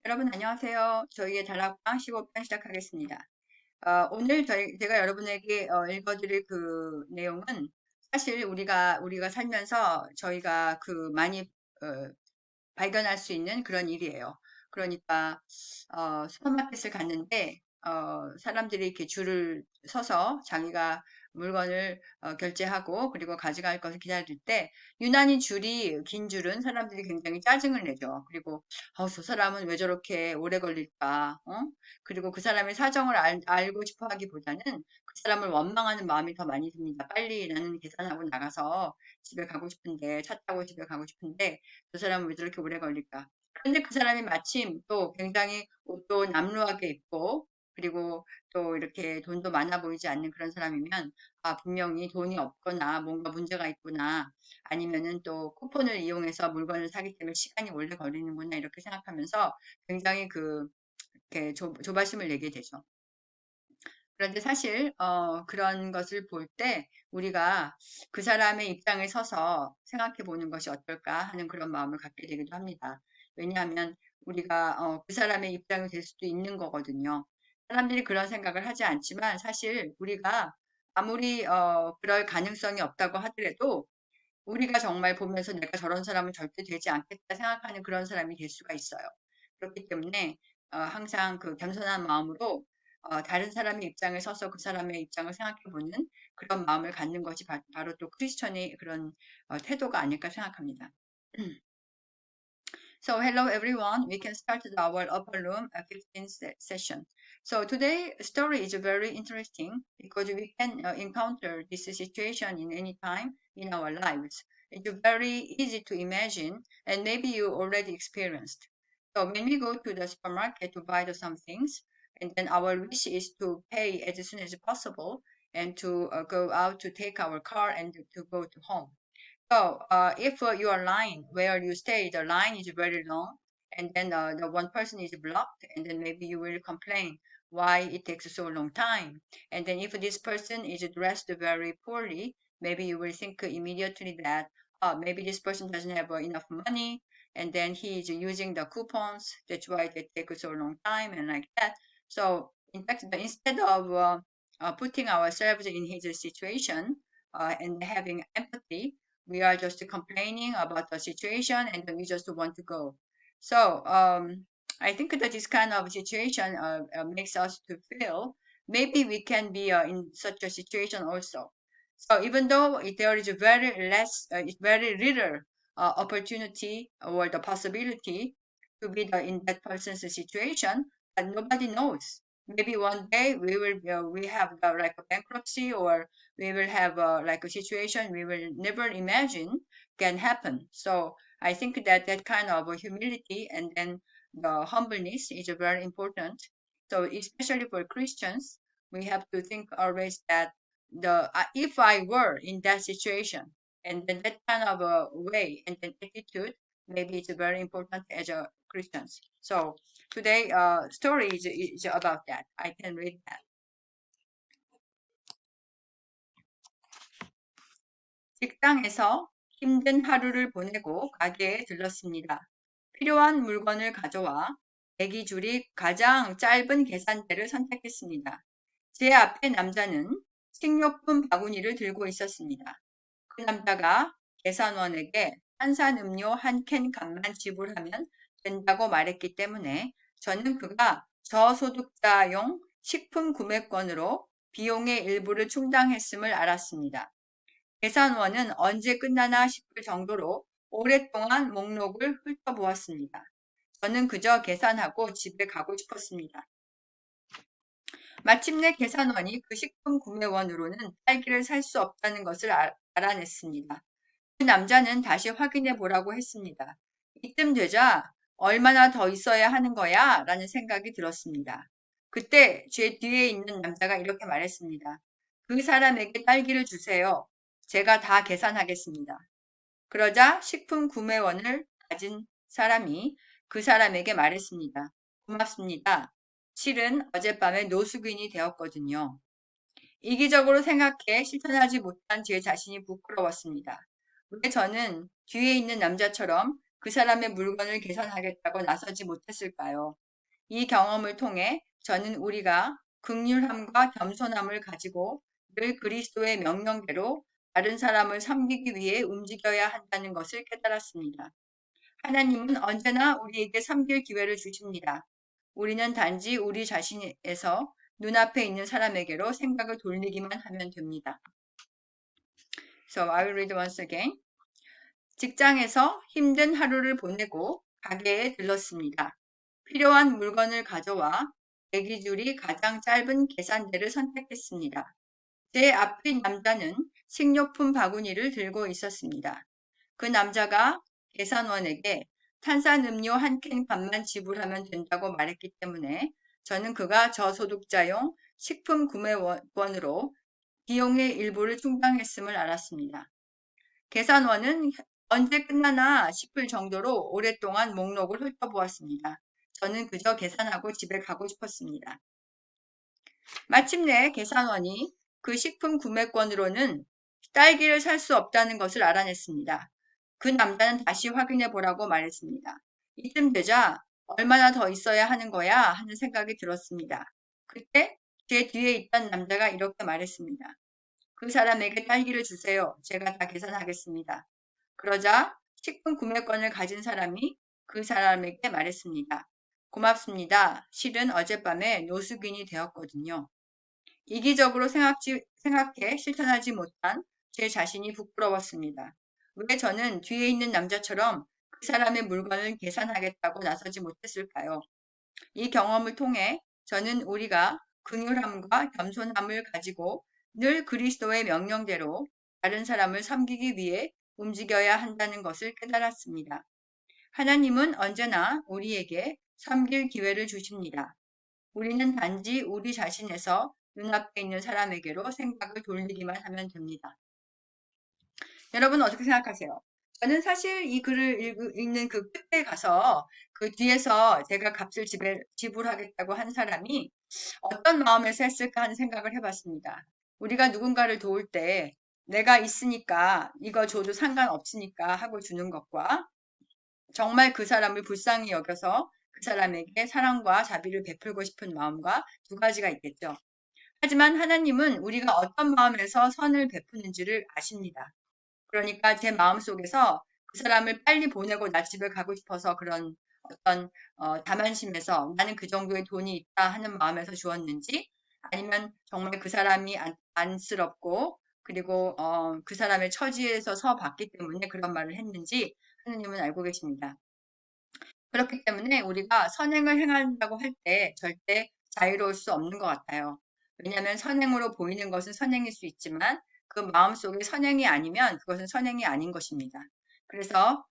여러분 안녕하세요. 저희의 다락방 15편 시작하겠습니다. 오늘 제가 여러분에게 읽어드릴 그 내용은 사실 우리가 살면서 저희가 그 많이 어, 발견할 수 있는 그런 일이에요. 그러니까 슈퍼마켓을 갔는데 사람들이 이렇게 줄을 서서 자기가 물건을 결제하고 그리고 가져갈 것을 기다릴 때 유난히 줄이 긴 줄은 사람들이 굉장히 짜증을 내죠. 그리고 저 사람은 왜 저렇게 오래 걸릴까? 그리고 그 사람의 사정을 알고 싶어 하기보다는 그 사람을 원망하는 마음이 더 많이 듭니다. 빨리 나는 계산하고 나가서 집에 가고 싶은데 차 타고 집에 가고 싶은데 저 사람은 왜 저렇게 오래 걸릴까? 그런데 그 사람이 마침 또 굉장히 옷도 남루하게 입고 그리고 또 이렇게 돈도 많아 보이지 않는 그런 사람이면 분명히 돈이 없거나 뭔가 문제가 있구나 아니면은 또 쿠폰을 이용해서 물건을 사기 때문에 시간이 오래 걸리는구나 이렇게 생각하면서 굉장히 이렇게 조바심을 내게 되죠. 그런데 사실 그런 것을 볼 때 우리가 그 사람의 입장에 서서 생각해 보는 것이 어떨까 하는 그런 마음을 갖게 되기도 합니다. 왜냐하면 우리가 그 사람의 입장이 될 수도 있는 거거든요. 사람들이 그런 생각을 하지 않지만 사실 우리가 아무리 그럴 가능성이 없다고 하더라도 우리가 정말 보면서 내가 저런 사람은 절대 되지 않겠다 생각하는 그런 사람이 될 수가 있어요. 그렇기 때문에 항상 그 겸손한 마음으로 다른 사람의 입장에 서서 그 사람의 입장을 생각해 보는 그런 마음을 갖는 것이 바로 또 크리스천의 그런 태도가 아닐까 생각합니다. So hello everyone. We can start our upper room 15th session. So today story is very interesting because we can encounter this situation in any time in our lives. It's very easy to imagine and maybe you already experienced. So when we go to the supermarket to buy some things and then our wish is to pay as soon as possible and to go out to take our car and to go to home. So, if your line where you stay, the line is very long, and then the one person is blocked, and then maybe you will complain why it takes so long time. And then if this person is dressed very poorly, maybe you will think immediately that maybe this person doesn't have enough money, and then he is using the coupons. That's why it takes so long time, and like that. So, in fact, instead of putting ourselves in his situation and having empathy, we are just complaining about the situation and then we just want to go. So I think that this kind of situation makes us to feel maybe we can be in such a situation also. So even though there is very little opportunity or the possibility to be in that person's situation, but nobody knows. Maybe one day we have like a bankruptcy or we will have like a situation we will never imagine can happen. So I think that that kind of humility and then the humbleness is very important. So especially for Christians, we have to think always that if I were in that situation and then that kind of a way and then attitude, maybe it's very important as a Christians. So today story is about that. I can read that. 식당에서 힘든 하루를 보내고 가게에 들렀습니다. 필요한 물건을 가져와 대기줄이 가장 짧은 계산대를 선택했습니다. 제 앞에 남자는 식료품 바구니를 들고 있었습니다. 그 남자가 계산원에게 탄산음료 한 캔 값만 지불하면 된다고 말했기 때문에 저는 그가 저소득자용 식품 구매권으로 비용의 일부를 충당했음을 알았습니다. 계산원은 언제 끝나나 싶을 정도로 오랫동안 목록을 훑어보았습니다. 저는 그저 계산하고 집에 가고 싶었습니다. 마침내 계산원이 그 식품 구매원으로는 딸기를 살 수 없다는 것을 알아냈습니다. 그 남자는 다시 확인해 보라고 했습니다. 이쯤 되자 얼마나 더 있어야 하는 거야? 라는 생각이 들었습니다. 그때 제 뒤에 있는 남자가 이렇게 말했습니다. 그 사람에게 딸기를 주세요. 제가 다 계산하겠습니다. 그러자 식품 구매원을 가진 사람이 그 사람에게 말했습니다. 고맙습니다. 실은 어젯밤에 노숙인이 되었거든요. 이기적으로 생각해 실천하지 못한 제 자신이 부끄러웠습니다. 왜 저는 뒤에 있는 남자처럼 그 사람의 물건을 개선하겠다고 나서지 못했을까요? 이 경험을 통해 저는 우리가 긍휼함과 겸손함을 가지고 늘 그리스도의 명령대로 다른 사람을 섬기기 위해 움직여야 한다는 것을 깨달았습니다. 하나님은 언제나 우리에게 섬길 기회를 주십니다. 우리는 단지 우리 자신에서 눈앞에 있는 사람에게로 생각을 돌리기만 하면 됩니다. So I will read once again. 직장에서 힘든 하루를 보내고 가게에 들렀습니다. 필요한 물건을 가져와 대기줄이 가장 짧은 계산대를 선택했습니다. 제 앞의 남자는 식료품 바구니를 들고 있었습니다. 그 남자가 계산원에게 탄산음료 한 캔 값만 지불하면 된다고 말했기 때문에 저는 그가 저소득자용 식품 구매원으로 비용의 일부를 충당했음을 알았습니다. 계산원은 언제 끝나나 싶을 정도로 오랫동안 목록을 훑어보았습니다. 저는 그저 계산하고 집에 가고 싶었습니다. 마침내 계산원이 그 식품 구매권으로는 딸기를 살 수 없다는 것을 알아냈습니다. 그 남자는 다시 확인해 보라고 말했습니다. 이쯤 되자 얼마나 더 있어야 하는 거야 하는 생각이 들었습니다. 그때 제 뒤에 있던 남자가 이렇게 말했습니다. 그 사람에게 딸기를 주세요. 제가 다 계산하겠습니다. 그러자 식품 구매권을 가진 사람이 그 사람에게 말했습니다. 고맙습니다. 실은 어젯밤에 노숙인이 되었거든요. 이기적으로 생각해 실천하지 못한 제 자신이 부끄러웠습니다. 왜 저는 뒤에 있는 남자처럼 그 사람의 물건을 계산하겠다고 나서지 못했을까요? 이 경험을 통해 저는 우리가 긍휼함과 겸손함을 가지고 늘 그리스도의 명령대로 다른 사람을 섬기기 위해 움직여야 한다는 것을 깨달았습니다. 하나님은 언제나 우리에게 섬길 기회를 주십니다. 우리는 단지 우리 자신에서 눈앞에 있는 사람에게로 생각을 돌리기만 하면 됩니다. 여러분은 어떻게 생각하세요? 저는 사실 이 글을 읽는 그 끝에 가서 그 뒤에서 제가 값을 지불하겠다고 한 사람이 어떤 마음에서 했을까 하는 생각을 해봤습니다. 우리가 누군가를 도울 때 내가 있으니까 이거 줘도 상관없으니까 하고 주는 것과 정말 그 사람을 불쌍히 여겨서 그 사람에게 사랑과 자비를 베풀고 싶은 마음과 두 가지가 있겠죠. 하지만 하나님은 우리가 어떤 마음에서 선을 베푸는지를 아십니다. 그러니까 제 마음속에서 그 사람을 빨리 보내고 나 집에 가고 싶어서 그런 어떤 다만심에서 나는 그 정도의 돈이 있다 하는 마음에서 주었는지 아니면 정말 그 사람이 안쓰럽고 그리고 그 사람의 처지에서 서 봤기 때문에 그런 말을 했는지 하느님은 알고 계십니다. 그렇기 때문에 우리가 선행을 행한다고 할 때 절대 자유로울 수 없는 것 같아요. 왜냐하면 선행으로 보이는 것은 선행일 수 있지만 그 마음속에 선행이 아니면 그것은 선행이 아닌 것입니다. 그래서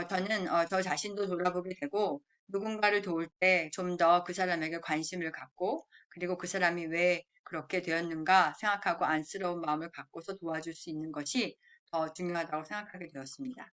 저는 저 자신도 돌아보게 되고 누군가를 도울 때 좀 더 그 사람에게 관심을 갖고 그리고 그 사람이 왜 그렇게 되었는가 생각하고 안쓰러운 마음을 갖고서 도와줄 수 있는 것이 더 중요하다고 생각하게 되었습니다.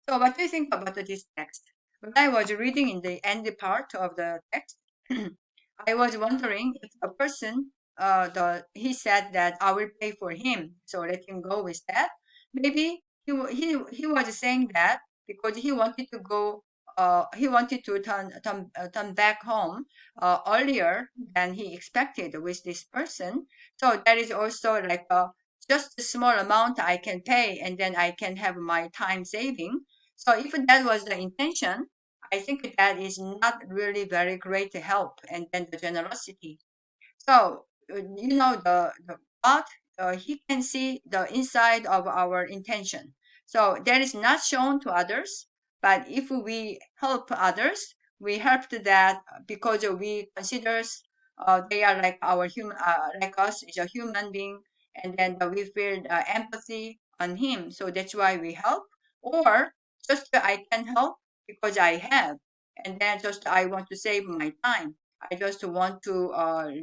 So what do you think about this text? When I was reading in the end part of the text, I was wondering if a person, he said that I will pay for him, so let him go with that. Maybe he was saying that because he wanted to go, he wanted to turn back home earlier than he expected with this person. So that is also like just a small amount I can pay, and then I can have my time saving. So if that was the intention, I think that is not really very great help, and then the generosity. So the God, He can see the inside of our intention. So that is not shown to others, but if we help others, we help to that because we consider they are like our human, like us, is a human being, and then we feel empathy on him. So that's why we help, or just I can help because I have, and then just I want to save my time. I just want to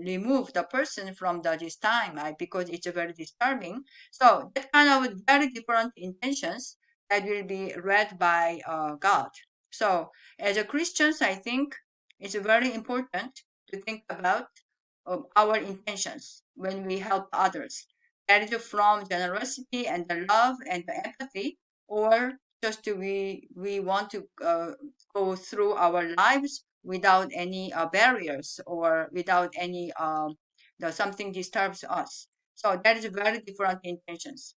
remove the person from this time because it's very disturbing. So that kind of very different intentions that will be read by God. So as a Christians, I think it's very important to think about our intentions when we help others. That is from generosity and the love and the empathy, or just we want to go through our lives without any barriers or without any something disturbs us. So that is very different intentions.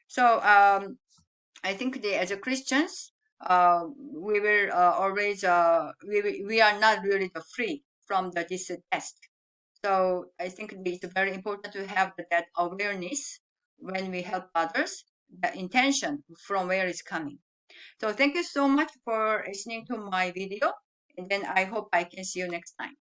So I think as a Christians, we will always we are not really free from this test. So I think it's very important to have that awareness when we help others, the intention from where it's coming. So thank you so much for listening to my video, and then I hope I can see you next time.